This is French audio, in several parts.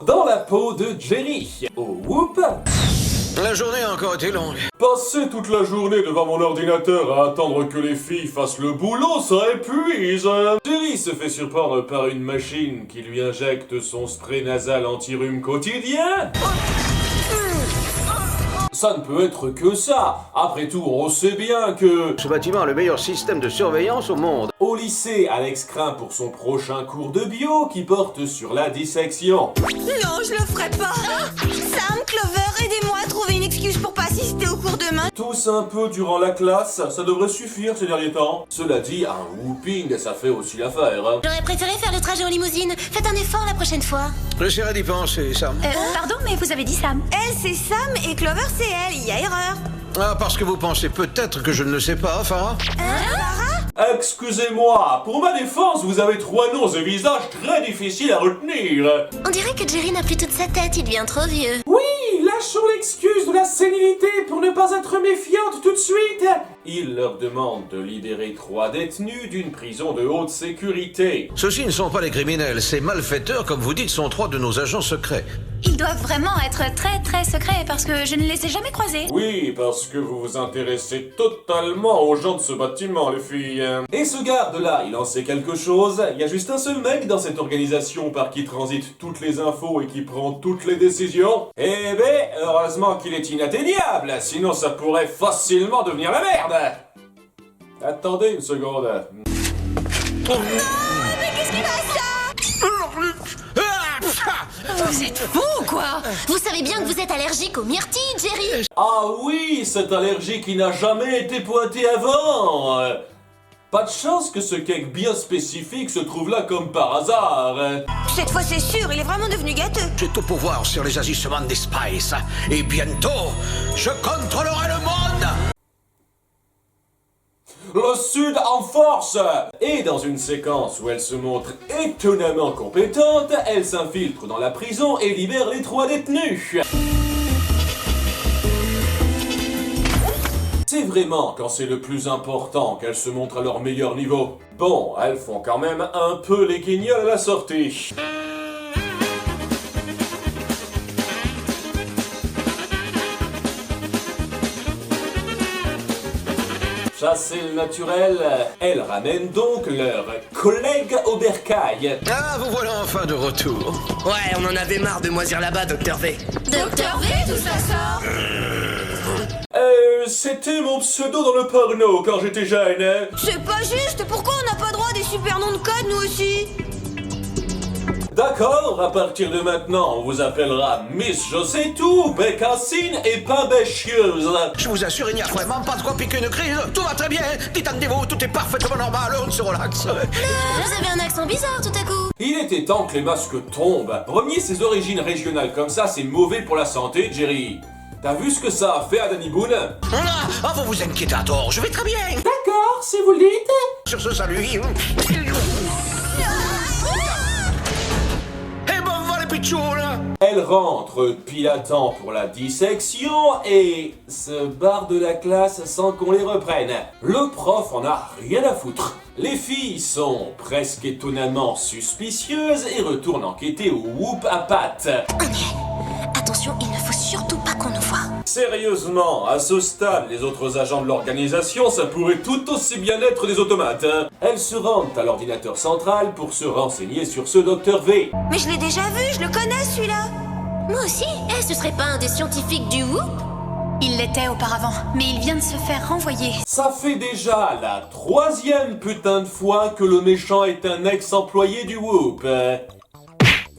Dans la peau de Jerry. Oh, whoop. La journée a encore été longue. Passer toute la journée devant mon ordinateur à attendre que les filles fassent le boulot, ça épuise. Jerry se fait surprendre par une machine qui lui injecte son spray nasal anti-rhume quotidien. Ça ne peut être que ça. Après tout, on sait bien que... Ce bâtiment a le meilleur système de surveillance au monde. Au lycée, Alex craint pour son prochain cours de bio qui porte sur la dissection. Non, je le ferai pas. Sam, Clover, aidez-moi à trouver une excuse pour pas assister au cours demain. Tous un peu durant la classe, ça devrait suffire ces derniers temps. Cela dit, un whooping, ça fait aussi l'affaire. J'aurais préféré faire le trajet en limousine. Faites un effort la prochaine fois. J'essaierai d'y penser, Sam. Pardon, mais vous avez dit Sam. Elle, c'est Sam et Clover, c'est elle. Il y a erreur. Ah, parce que vous pensez peut-être que je ne le sais pas, Farah. Excusez-moi, pour ma défense, vous avez 3 noms et visages très difficiles à retenir. On dirait que Jerry n'a plus toute sa tête, il devient trop vieux. Oui, lâchons l'excuse de la sénilité pour ne pas être méfiante tout de suite. Il leur demande de libérer 3 détenus d'une prison de haute sécurité. Ceux-ci ne sont pas des criminels, ces malfaiteurs, comme vous dites, sont 3 de nos agents secrets. Ils doivent vraiment être très très secrets parce que je ne les ai jamais croisés. Oui, parce que vous vous intéressez totalement aux gens de ce bâtiment, les filles. Et ce garde-là, il en sait quelque chose. Il y a juste un seul mec dans cette organisation par qui transitent toutes les infos et qui prend toutes les décisions. Eh ben, heureusement qu'il est inatteignable, sinon ça pourrait facilement devenir la merde. Attendez une seconde. Vous êtes fou ou quoi? Vous savez bien que vous êtes allergique aux myrtilles, Jerry. Ah oui, cette allergie qui n'a jamais été pointée avant. Pas de chance que ce cake bien spécifique se trouve là comme par hasard. Cette fois, c'est sûr, il est vraiment devenu gâteux. J'ai tout pouvoir sur les agissements des Spice. Et bientôt, je contrôlerai le monde. Le Sud en force! Et dans une séquence où elle se montre étonnamment compétente, elle s'infiltre dans la prison et libère les 3 détenus. C'est vraiment quand c'est le plus important qu'elles se montrent à leur meilleur niveau. Bon, elles font quand même un peu les guignols à la sortie. Chasser le naturel, elles ramènent donc leur collègue au bercail. Ah, vous voilà enfin de retour. Ouais, on en avait marre de moisir là-bas, Docteur V. Docteur V, d'où ça sort? C'était mon pseudo dans le porno quand j'étais jeune. C'est pas juste. Pourquoi on n'a pas droit à des super noms de code, nous aussi? D'accord, à partir de maintenant, on vous appellera Miss Je sais tout, Bécassine et pas Béchieuse. Je vous assure, il n'y a vraiment pas de quoi piquer une crise. Tout va très bien. Détendez-vous, tout est parfaitement normal. On se relaxe. Vous avez un accent bizarre tout à coup. Il était temps que les masques tombent. Renier ses origines régionales comme ça, c'est mauvais pour la santé, Jerry. T'as vu ce que ça a fait à Danny Boone? Ah, vous vous inquiétez à tort. Je vais très bien. D'accord, si vous le dites. Sur ce, salut. Et bon, voilà les pitchouls. Elle rentre pile à temps pour la dissection et se barre de la classe sans qu'on les reprenne. Le prof en a rien à foutre. Les filles sont presque étonnamment suspicieuses et retournent enquêter au whoop à pattes. Attention, il ne faut surtout pas qu'on nous voie. Sérieusement, à ce stade, les autres agents de l'organisation, ça pourrait tout aussi bien être des automates. Elles se rendent à l'ordinateur central pour se renseigner sur ce Dr V. Mais je l'ai déjà vu, je le connais, celui-là. Moi aussi. Ce serait pas un des scientifiques du Whoop? Il l'était auparavant, mais il vient de se faire renvoyer. Ça fait déjà la 3e putain de fois que le méchant est un ex-employé du Whoop.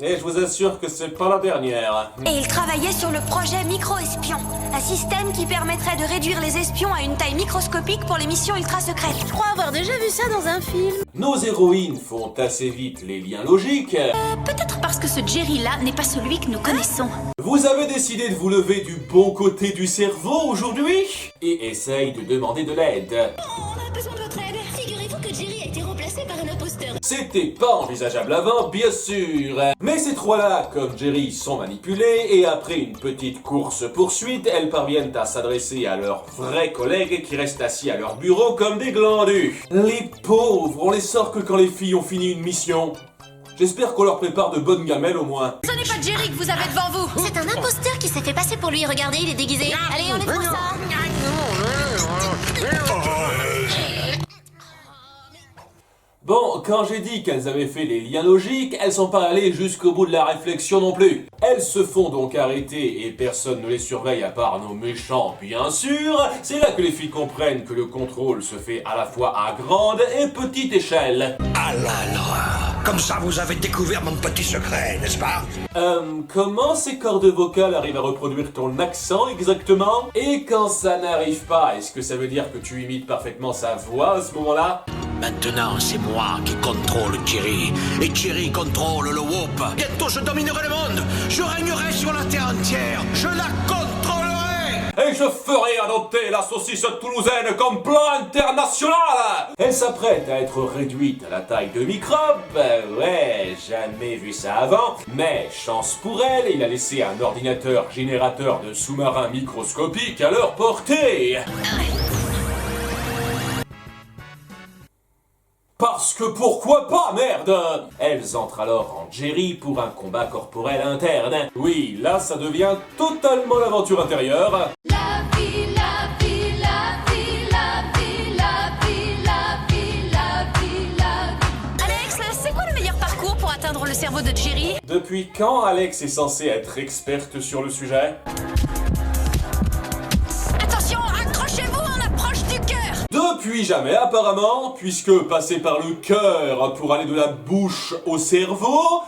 Et je vous assure que c'est pas la dernière. Et il travaillait sur le projet Micro-Espion, un système qui permettrait de réduire les espions à une taille microscopique pour les missions ultra secrètes. Je crois avoir déjà vu ça dans un film. Nos héroïnes font assez vite les liens logiques. Peut-être parce que ce Jerry-là n'est pas celui que nous connaissons. Vous avez décidé de vous lever du bon côté du cerveau aujourd'hui et essaye de demander de l'aide. On a besoin de votre aide. Figurez-vous que Jerry a été remplacé par un imposteur. C'était pas envisageable avant, bien sûr. Mais ces 3-là, comme Jerry, sont manipulés et après une petite course-poursuite, elles parviennent à s'adresser à leurs vrais collègues qui restent assis à leur bureau comme des glandus. Les pauvres, on les sort que quand les filles ont fini une mission. J'espère qu'on leur prépare de bonnes gamelles au moins. Ce n'est pas Jerry que vous avez devant vous. C'est un imposteur qui s'est fait passer pour lui. Regardez, il est déguisé. Allez, enlève-moi ça. Bon, quand j'ai dit qu'elles avaient fait les liens logiques, elles sont pas allées jusqu'au bout de la réflexion non plus. Elles se font donc arrêter et personne ne les surveille à part nos méchants, bien sûr. C'est là que les filles comprennent que le contrôle se fait à la fois à grande et petite échelle. Alors, comme ça vous avez découvert mon petit secret, n'est-ce pas? Comment ces cordes vocales arrivent à reproduire ton accent exactement? Et quand ça n'arrive pas, est-ce que ça veut dire que tu imites parfaitement sa voix à ce moment-là? Maintenant, c'est moi qui contrôle Jerry, et Jerry contrôle le Whoop. Bientôt, je dominerai le monde, je régnerai sur la terre entière, je la contrôlerai. Et je ferai adopter la saucisse toulousaine comme plan international. Elle s'apprête à être réduite à la taille de microbe. Ouais, jamais vu ça avant. Mais, chance pour elle, il a laissé un ordinateur générateur de sous-marins microscopiques à leur portée. Parce que pourquoi pas, merde! Elles entrent alors en Jerry pour un combat corporel interne. Oui, là ça devient totalement l'aventure intérieure. La vie, la vie, la vie, la vie, la vie, la vie, la vie, la vie. Alex, c'est quoi le meilleur parcours pour atteindre le cerveau de Jerry? Depuis quand Alex est censée être experte sur le sujet? Attention, accrochez-vous, on approche du cœur. Depuis jamais apparemment, puisque passer par le cœur pour aller de la bouche au cerveau...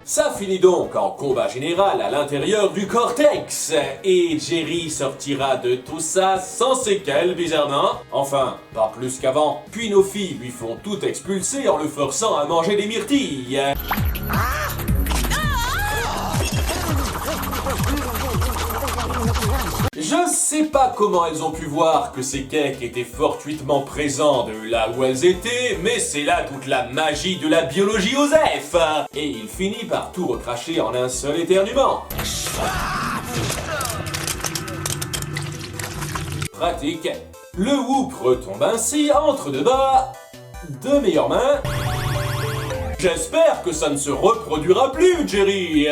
Ça finit donc en combat général à l'intérieur du cortex. Et Jerry sortira de tout ça sans séquelles bizarrement. Enfin, pas plus qu'avant. Puis nos filles lui font tout expulser en le forçant à manger des myrtilles. Je sais pas comment elles ont pu voir que ces cakes étaient fortuitement présents de là où elles étaient, mais c'est là toute la magie de la biologie Osef. Et il finit par tout recracher en un seul éternuement. Pratique. Le Whoop retombe ainsi entre deux bas, de meilleures mains. J'espère que ça ne se reproduira plus, Jerry.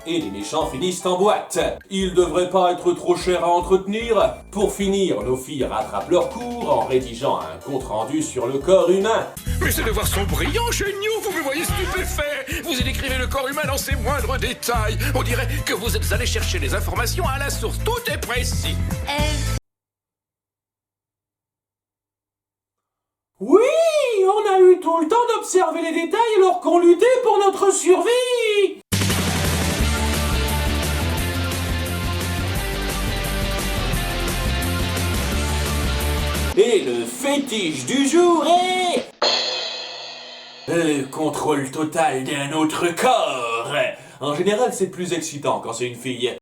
Et les méchants finissent en boîte. Ils devraient pas être trop chers à entretenir. Pour finir, nos filles rattrapent leur cours en rédigeant un compte-rendu sur le corps humain. Mais ces devoirs sont brillants, géniaux, vous me voyez stupéfait. Vous y décrivez le corps humain dans ses moindres détails. On dirait que vous êtes allé chercher les informations à la source, tout est précis. Oui, on a eu tout le temps d'observer les détails alors qu'on luttait pour notre survie. Et le fétiche du jour est... le contrôle total d'un autre corps. En général, c'est plus excitant quand c'est une fille.